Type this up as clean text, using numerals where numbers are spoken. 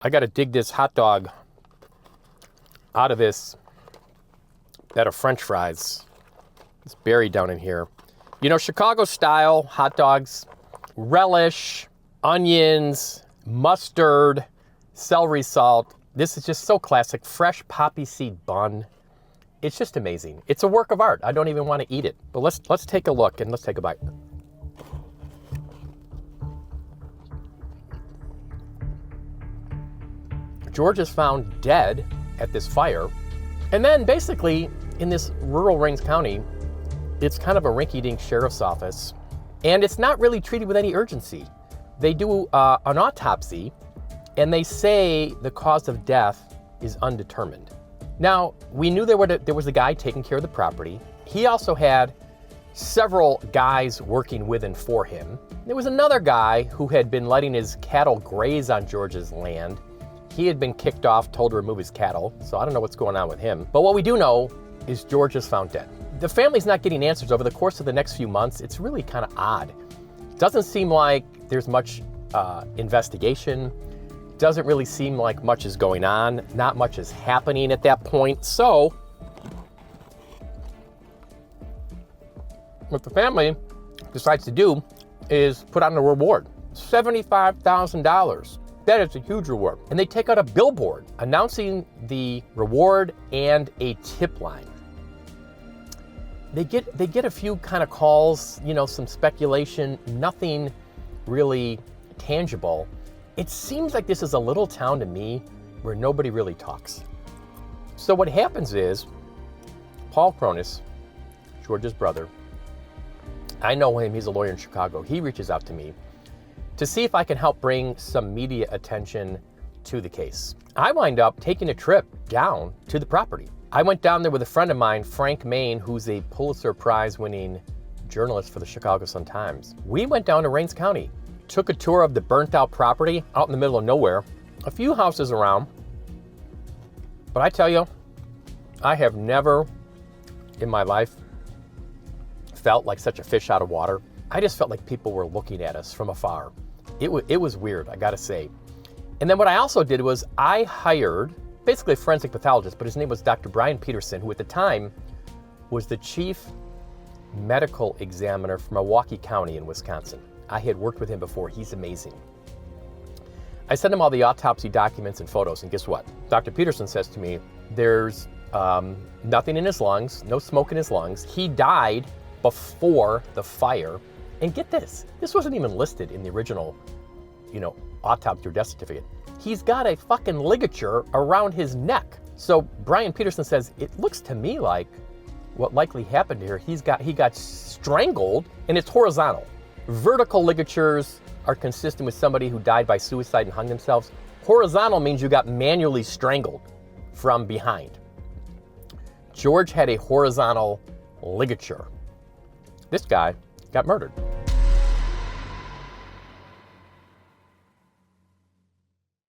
I got to dig this hot dog out of this bed of French fries. It's buried down in here. You know, Chicago style hot dogs, relish, onions, mustard, celery salt. This is just so classic. Fresh poppy seed bun. It's just amazing. It's a work of art. I don't even want to eat it. But let's take a look and let's take a bite. George is found dead at this fire. And then basically in this rural Rains County, it's kind of a rinky-dink sheriff's office. And it's not really treated with any urgency. They do an autopsy and they say the cause of death is undetermined. Now, we knew there was a guy taking care of the property. He also had several guys working with and for him. There was another guy who had been letting his cattle graze on George's land. He had been kicked off, told to remove his cattle, so I don't know what's going on with him. But what we do know is George is found dead. The family's not getting answers over the course of the next few months. It's really kind of odd. Doesn't seem like there's much investigation. Doesn't really seem like much is going on. Not much is happening at that point. So, what the family decides to do is put on a reward, $75,000. That is a huge reward. And they take out a billboard announcing the reward and a tip line. They get a few kind of calls, you know, some speculation, nothing really tangible. It seems like this is a little town to me where nobody really talks. So what happens is, Paul Chronis, George's brother, I know him, he's a lawyer in Chicago. He reaches out to me to see if I can help bring some media attention to the case. I wind up taking a trip down to the property. I went down there with a friend of mine, Frank Main, who's a Pulitzer Prize winning journalist for the Chicago Sun-Times. We went down to Rains County, took a tour of the burnt out property out in the middle of nowhere, a few houses around. But I tell you, I have never in my life felt like such a fish out of water. I just felt like people were looking at us from afar. It was weird, I gotta say. And then what I also did was I hired basically a forensic pathologist, but his name was Dr. Brian Peterson, who at the time was the chief medical examiner for Milwaukee County in Wisconsin. I had worked with him before. He's amazing. I sent him all the autopsy documents and photos, and guess what? Dr. Peterson says to me, there's nothing in his lungs, no smoke in his lungs. He died before the fire. And get this wasn't even listed in the original, autopsy or death certificate. He's got a fucking ligature around his neck. So Brian Peterson says, it looks to me like what likely happened here, he got strangled, and it's horizontal. Vertical ligatures are consistent with somebody who died by suicide and hung themselves. Horizontal means you got manually strangled from behind. George had a horizontal ligature. This guy got murdered.